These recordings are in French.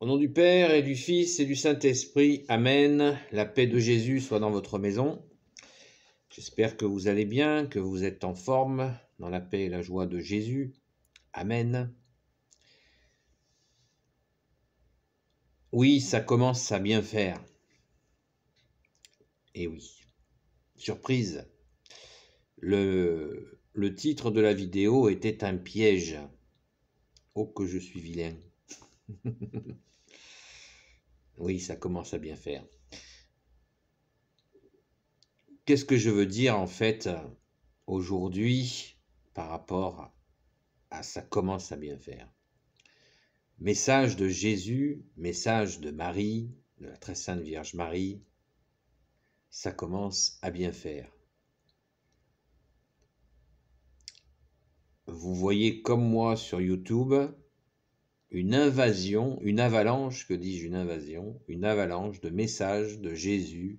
Au nom du Père et du Fils et du Saint-Esprit, Amen. La paix de Jésus soit dans votre maison. J'espère que vous allez bien, que vous êtes en forme, dans la paix et la joie de Jésus. Amen. Oui, ça commence à bien faire. Et oui, surprise. Le titre de la vidéo était un piège. Oh, que je suis vilain. Oui, ça commence à bien faire. Qu'est-ce que je veux dire en fait aujourd'hui par rapport à ça commence à bien faire? Message de Jésus, message de Marie, de la très sainte Vierge Marie, ça commence à bien faire. Vous voyez comme moi sur YouTube une invasion, une avalanche, que dis-je, une invasion, une avalanche de messages de Jésus,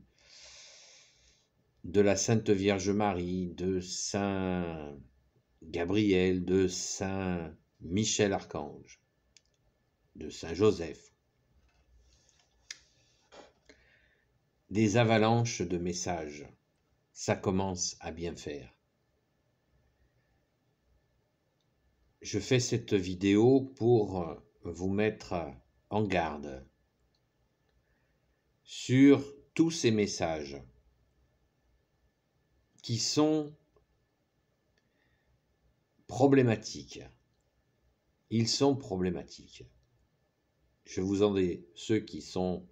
de la Sainte Vierge Marie, de Saint Gabriel, de Saint Michel Archange, de Saint Joseph. Des avalanches de messages, ça commence à bien faire. Je fais cette vidéo pour vous mettre en garde sur tous ces messages qui sont problématiques. Ils sont problématiques. Je vous en dis, ceux qui sont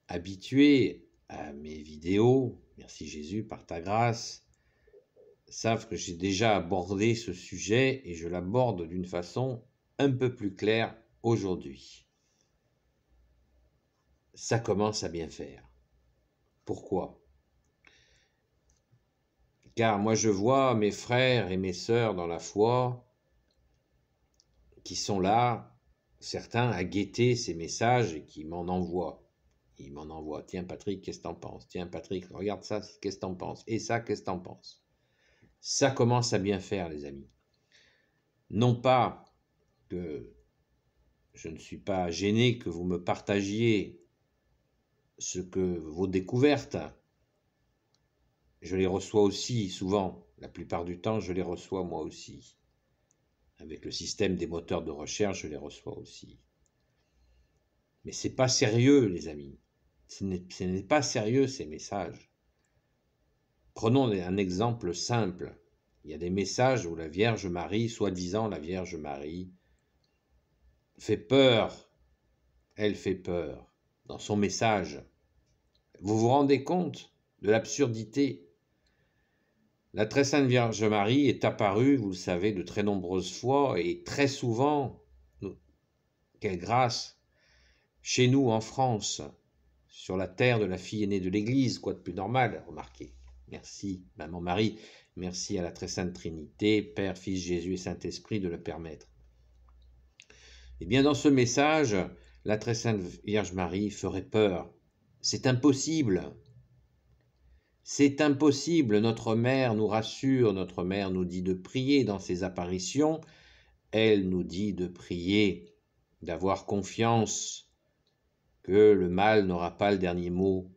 habitués à mes vidéos, merci Jésus par ta grâce, savent que j'ai déjà abordé ce sujet et je l'aborde d'une façon un peu plus claire aujourd'hui. Ça commence à bien faire. Pourquoi ? Car moi je vois mes frères et mes sœurs dans la foi qui sont là, certains à guetter ces messages et qui m'en envoient. Ils m'en envoient. Tiens Patrick, qu'est-ce que t'en penses ? Tiens Patrick, regarde ça, qu'est-ce que t'en penses ? Et ça, qu'est-ce que t'en penses ? Ça commence à bien faire, les amis. Non pas que je ne suis pas gêné que vous me partagiez vos découvertes. Je les reçois aussi souvent. La plupart du temps, je les reçois moi aussi. Avec le système des moteurs de recherche, je les reçois aussi. Mais c'est pas sérieux, les amis. Ce n'est pas sérieux, ces messages. Prenons un exemple simple. Il y a des messages où la Vierge Marie, soi-disant la Vierge Marie, fait peur. Elle fait peur dans son message. Vous vous rendez compte de l'absurdité ? La très sainte Vierge Marie est apparue, vous le savez, de très nombreuses fois et très souvent, quelle grâce, chez nous en France, sur la terre de la fille aînée de l'Église, quoi de plus normal, remarquez. Merci, Maman Marie, merci à la très sainte Trinité, Père, Fils, Jésus et Saint-Esprit de le permettre. Eh bien, dans ce message, la très sainte Vierge Marie ferait peur. C'est impossible. C'est impossible. Notre mère nous rassure, notre mère nous dit de prier dans ses apparitions. Elle nous dit de prier, d'avoir confiance, que le mal n'aura pas le dernier mot.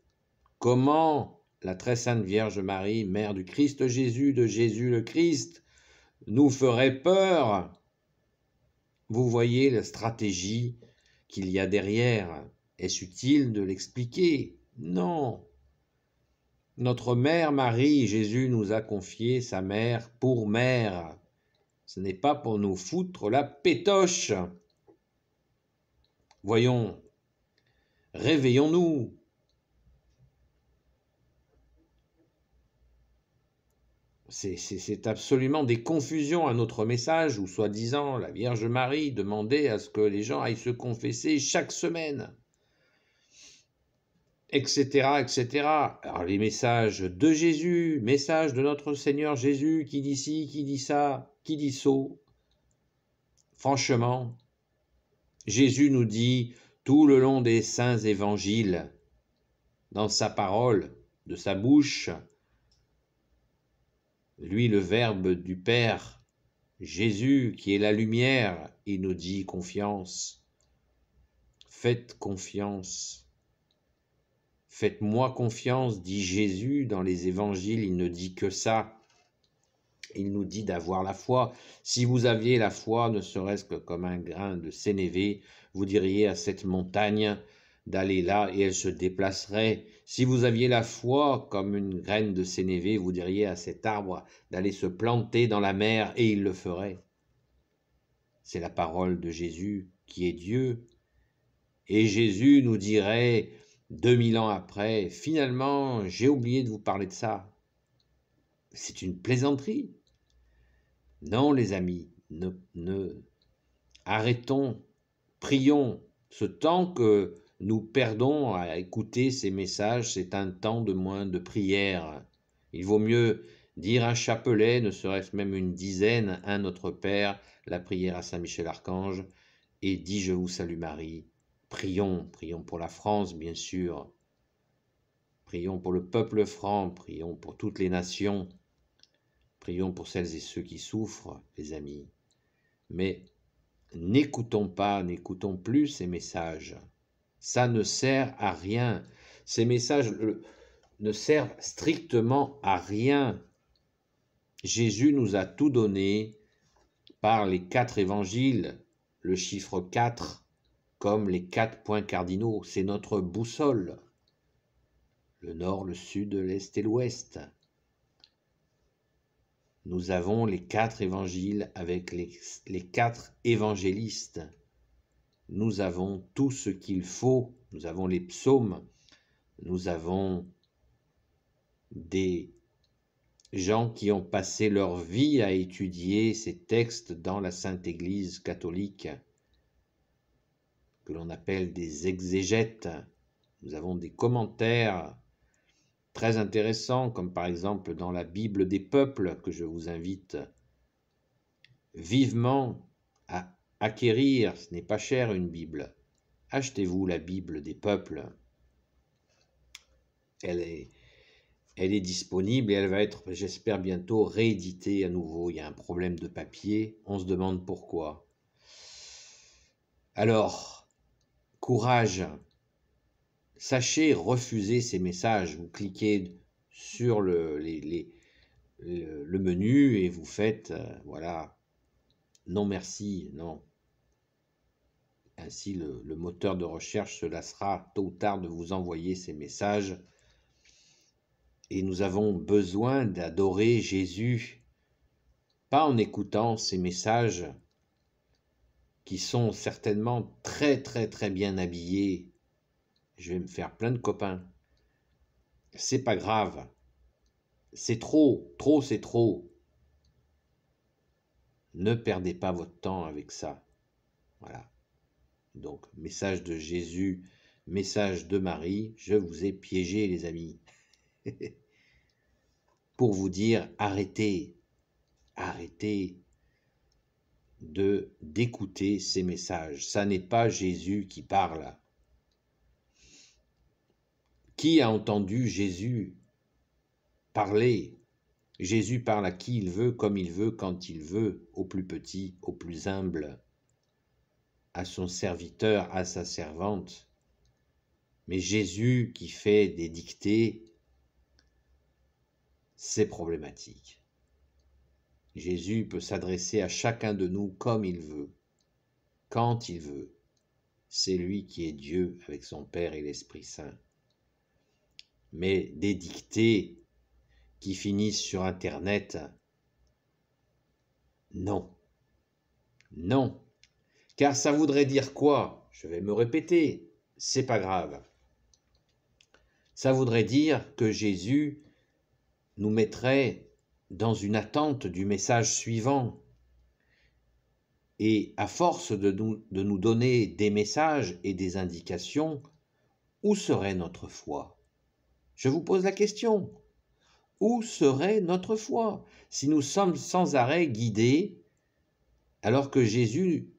Comment la très sainte Vierge Marie, mère du Christ Jésus, de Jésus le Christ, nous ferait peur? Vous voyez la stratégie qu'il y a derrière. Est-ce utile de l'expliquer? Non. Notre mère Marie, Jésus nous a confié sa mère pour mère. Ce n'est pas pour nous foutre la pétoche. Voyons, réveillons-nous. C'est absolument des confusions à notre message où, soi-disant, la Vierge Marie demandait à ce que les gens aillent se confesser chaque semaine, etc., etc. Alors les messages de Jésus, messages de notre Seigneur Jésus, qui dit ci, qui dit ça, qui dit ça. Franchement, Jésus nous dit tout le long des saints évangiles, dans sa parole, de sa bouche, lui le Verbe du Père, Jésus qui est la lumière, il nous dit confiance. Faites confiance. Faites-moi confiance, dit Jésus dans les évangiles, il ne dit que ça. Il nous dit d'avoir la foi. Si vous aviez la foi, ne serait-ce que comme un grain de sénévé, vous diriez à cette montagne d'aller là et elle se déplacerait. Si vous aviez la foi comme une graine de sénévé, vous diriez à cet arbre d'aller se planter dans la mer et il le ferait. C'est la parole de Jésus qui est Dieu. Et Jésus nous dirait 2000 ans après, finalement, j'ai oublié de vous parler de ça. C'est une plaisanterie. Non, les amis, arrêtons, prions. Ce temps que nous perdons à écouter ces messages, c'est un temps de moins de prière. Il vaut mieux dire un chapelet, ne serait-ce même une dizaine, un Notre Père, la prière à Saint Michel Archange, et dis Je vous salue Marie. Prions, prions pour la France, bien sûr. Prions pour le peuple franc, prions pour toutes les nations. Prions pour celles et ceux qui souffrent, les amis. Mais n'écoutons plus ces messages. Ça ne sert à rien. Ces messages ne servent strictement à rien. Jésus nous a tout donné par les 4 évangiles, le chiffre 4, comme les 4 points cardinaux. C'est notre boussole. Le nord, le sud, l'est et l'ouest. Nous avons les 4 évangiles avec les 4 évangélistes. Nous avons tout ce qu'il faut. Nous avons les psaumes. Nous avons des gens qui ont passé leur vie à étudier ces textes dans la Sainte Église catholique, que l'on appelle des exégètes. Nous avons des commentaires très intéressants, comme par exemple dans la Bible des peuples, que je vous invite vivement à acquérir. Ce n'est pas cher une Bible. Achetez-vous la Bible des peuples. Elle est disponible et elle va être, j'espère, bientôt rééditée à nouveau. Il y a un problème de papier, on se demande pourquoi. Alors, courage. Sachez refuser ces messages. Vous cliquez sur le menu et vous faites, voilà, non merci, non. Ainsi, le moteur de recherche se lassera tôt ou tard de vous envoyer ces messages. Et nous avons besoin d'adorer Jésus, pas en écoutant ces messages qui sont certainement très très très bien habillés. Je vais me faire plein de copains. C'est pas grave. C'est trop c'est trop. Ne perdez pas votre temps avec ça. Voilà. Donc, message de Jésus, message de Marie, je vous ai piégé les amis. Pour vous dire, arrêtez d'écouter ces messages. Ça n'est pas Jésus qui parle. Qui a entendu Jésus parler? Jésus parle à qui il veut, comme il veut, quand il veut, au plus petit, au plus humble, à son serviteur, à sa servante. Mais Jésus qui fait des dictées, c'est problématique. Jésus peut s'adresser à chacun de nous comme il veut, quand il veut. C'est lui qui est Dieu avec son Père et l'Esprit Saint. Mais des dictées qui finissent sur Internet, non. Non. Car ça voudrait dire quoi? Je vais me répéter, c'est pas grave. Ça voudrait dire que Jésus nous mettrait dans une attente du message suivant. Et à force de nous donner des messages et des indications, où serait notre foi? Je vous pose la question. Où serait notre foi si nous sommes sans arrêt guidés alors que Jésus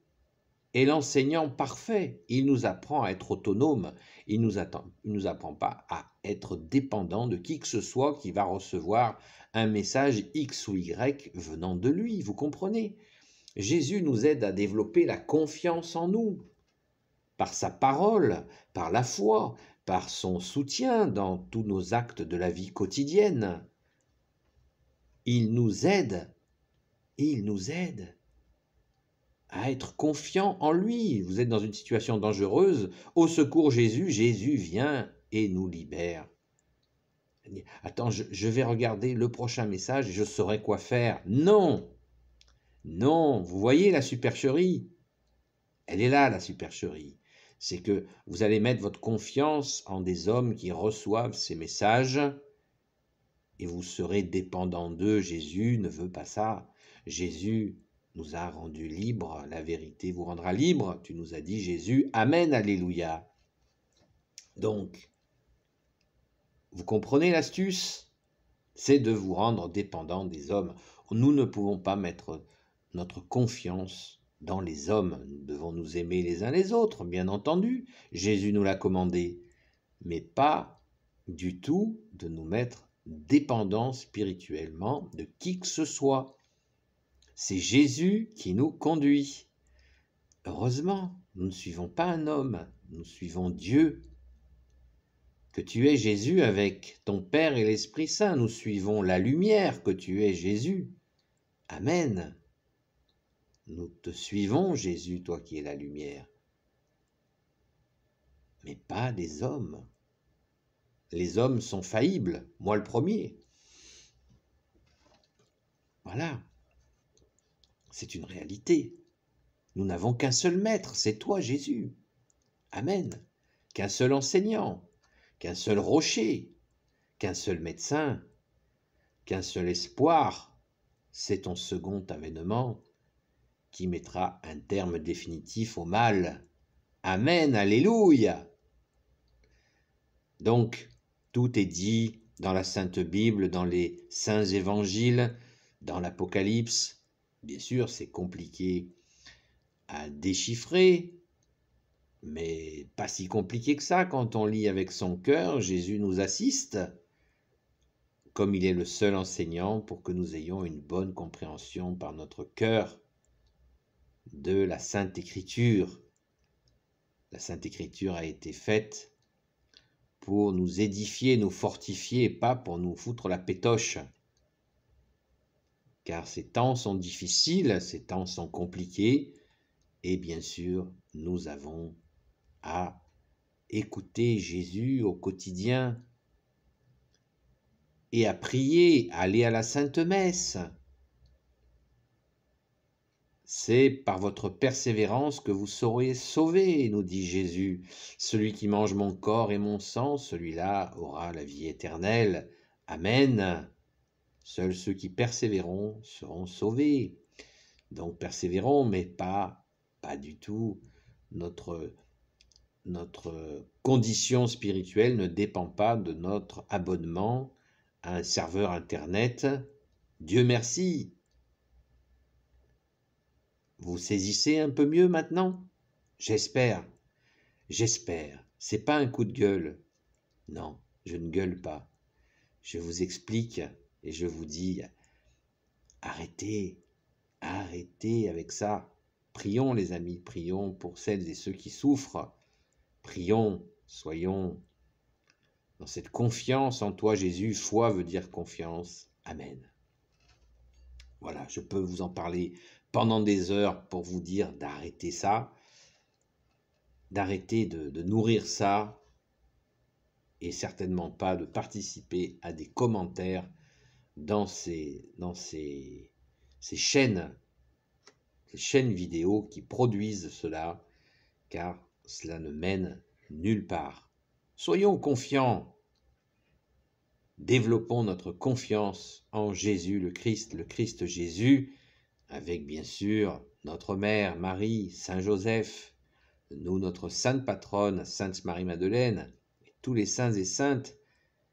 est l'enseignant parfait? Il nous apprend à être autonome. Il nous apprend pas à être dépendant de qui que ce soit qui va recevoir un message X ou Y venant de lui. Vous comprenez? Jésus nous aide à développer la confiance en nous. par sa parole, par la foi, par son soutien dans tous nos actes de la vie quotidienne. Il nous aide à être confiants en lui. Vous êtes dans une situation dangereuse, au secours Jésus, Jésus vient et nous libère. Attends, je vais regarder le prochain message et je saurai quoi faire. Non, non, vous voyez la supercherie? Elle est là, la supercherie. C'est que vous allez mettre votre confiance en des hommes qui reçoivent ces messages et vous serez dépendant d'eux. Jésus ne veut pas ça. Jésus nous a rendus libres. La vérité vous rendra libre. Tu nous as dit, Jésus. Amen, alléluia. Donc, vous comprenez l'astuce? C'est de vous rendre dépendant des hommes. Nous ne pouvons pas mettre notre confiance dans les hommes. Nous devons nous aimer les uns les autres, bien entendu. Jésus nous l'a commandé. Mais pas du tout de nous mettre dépendants spirituellement de qui que ce soit. C'est Jésus qui nous conduit. Heureusement, nous ne suivons pas un homme, nous suivons Dieu. Que tu es Jésus avec ton Père et l'Esprit Saint, nous suivons la lumière, que tu es Jésus. Amen. Nous te suivons, Jésus, toi qui es la lumière. Mais pas des hommes. Les hommes sont faillibles, moi le premier. Voilà. C'est une réalité. Nous n'avons qu'un seul maître, c'est toi, Jésus. Amen. Qu'un seul enseignant, qu'un seul rocher, qu'un seul médecin, qu'un seul espoir, c'est ton second avènement qui mettra un terme définitif au mal. Amen, alléluia. Donc, tout est dit dans la Sainte Bible, dans les saints évangiles, dans l'Apocalypse. Bien sûr, c'est compliqué à déchiffrer, mais pas si compliqué que ça quand on lit avec son cœur. Jésus nous assiste, comme il est le seul enseignant, pour que nous ayons une bonne compréhension par notre cœur de la Sainte Écriture. La Sainte Écriture a été faite pour nous édifier, nous fortifier, pas pour nous foutre la pétoche. Car ces temps sont difficiles, ces temps sont compliqués, et bien sûr, nous avons à écouter Jésus au quotidien et à prier, à aller à la Sainte Messe. C'est par votre persévérance que vous serez sauvés, nous dit Jésus. Celui qui mange mon corps et mon sang, celui-là aura la vie éternelle. Amen. Seuls ceux qui persévéreront seront sauvés. Donc persévérons, mais pas du tout. Notre condition spirituelle ne dépend pas de notre abonnement à un serveur Internet. Dieu merci. Vous saisissez un peu mieux maintenant? J'espère. C'est pas un coup de gueule. Non, je ne gueule pas. Je vous explique et je vous dis, arrêtez avec ça. Prions les amis, prions pour celles et ceux qui souffrent. Prions, soyons dans cette confiance en toi Jésus. Foi veut dire confiance. Amen. Voilà, je peux vous en parler pendant des heures pour vous dire d'arrêter ça, d'arrêter de nourrir ça, et certainement pas de participer à des commentaires dans ces chaînes vidéo qui produisent cela, car cela ne mène nulle part. Soyons confiants, développons notre confiance en Jésus le Christ Jésus, avec bien sûr notre mère Marie, Saint Joseph, nous notre sainte patronne, Sainte Marie-Madeleine, et tous les saints et saintes,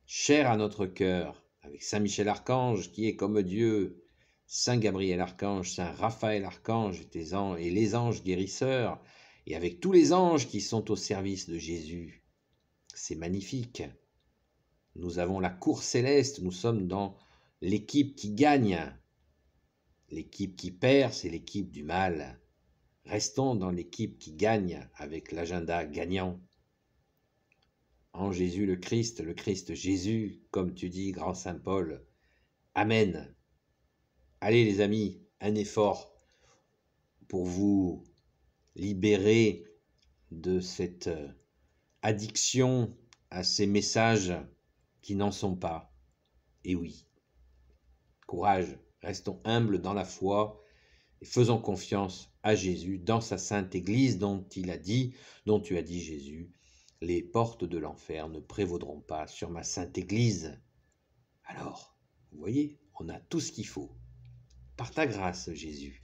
chers à notre cœur, avec Saint Michel Archange qui est comme Dieu, Saint Gabriel Archange, Saint Raphaël Archange et les anges guérisseurs, et avec tous les anges qui sont au service de Jésus. C'est magnifique. Nous avons la cour céleste, nous sommes dans l'équipe qui gagne. L'équipe qui perd, c'est l'équipe du mal. Restons dans l'équipe qui gagne avec l'agenda gagnant. En Jésus le Christ Jésus, comme tu dis, grand Saint Paul. Amen. Allez les amis, un effort pour vous libérer de cette addiction à ces messages qui n'en sont pas. Et oui, courage, restons humbles dans la foi et faisons confiance à Jésus dans sa sainte Église dont tu as dit Jésus, les portes de l'enfer ne prévaudront pas sur ma sainte Église. Alors, vous voyez, on a tout ce qu'il faut. Par ta grâce, Jésus,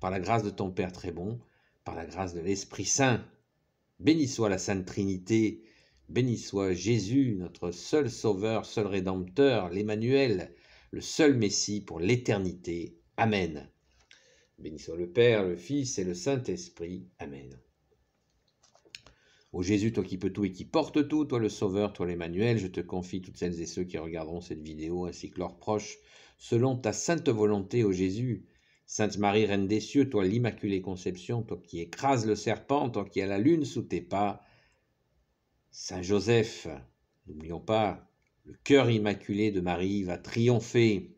par la grâce de ton Père très bon, par la grâce de l'Esprit Saint. Béni soit la Sainte Trinité, béni soit Jésus, notre seul Sauveur, seul Rédempteur, l'Emmanuel, le seul Messie pour l'éternité. Amen. Béni soit le Père, le Fils et le Saint-Esprit. Amen. Ô Jésus, toi qui peux tout et qui portes tout, toi le Sauveur, toi l'Emmanuel, je te confie toutes celles et ceux qui regarderont cette vidéo ainsi que leurs proches, selon ta sainte volonté, ô Jésus. Sainte Marie, Reine des cieux, toi l'Immaculée Conception, toi qui écrases le serpent, toi qui as la lune sous tes pas. Saint Joseph, n'oublions pas, le cœur immaculé de Marie va triompher,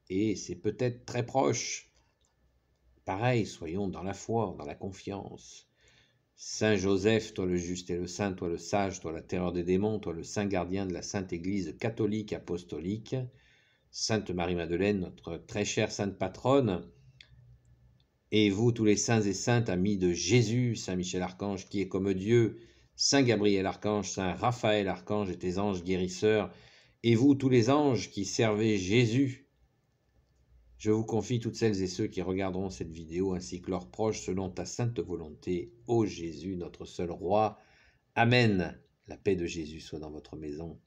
et c'est peut-être très proche. Pareil, soyons dans la foi, dans la confiance. Saint Joseph, toi le juste et le saint, toi le sage, toi la terreur des démons, toi le saint gardien de la Sainte Église catholique apostolique. Sainte Marie-Madeleine, notre très chère sainte patronne, et vous tous les saints et saintes amis de Jésus, Saint Michel Archange qui est comme Dieu, Saint Gabriel Archange, Saint Raphaël Archange et tes anges guérisseurs, et vous tous les anges qui servez Jésus, je vous confie toutes celles et ceux qui regarderont cette vidéo ainsi que leurs proches selon ta sainte volonté, ô Jésus, notre seul roi. Amen. La paix de Jésus soit dans votre maison.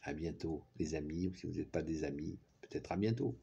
À bientôt les amis, ou si vous n'êtes pas des amis, peut-être à bientôt.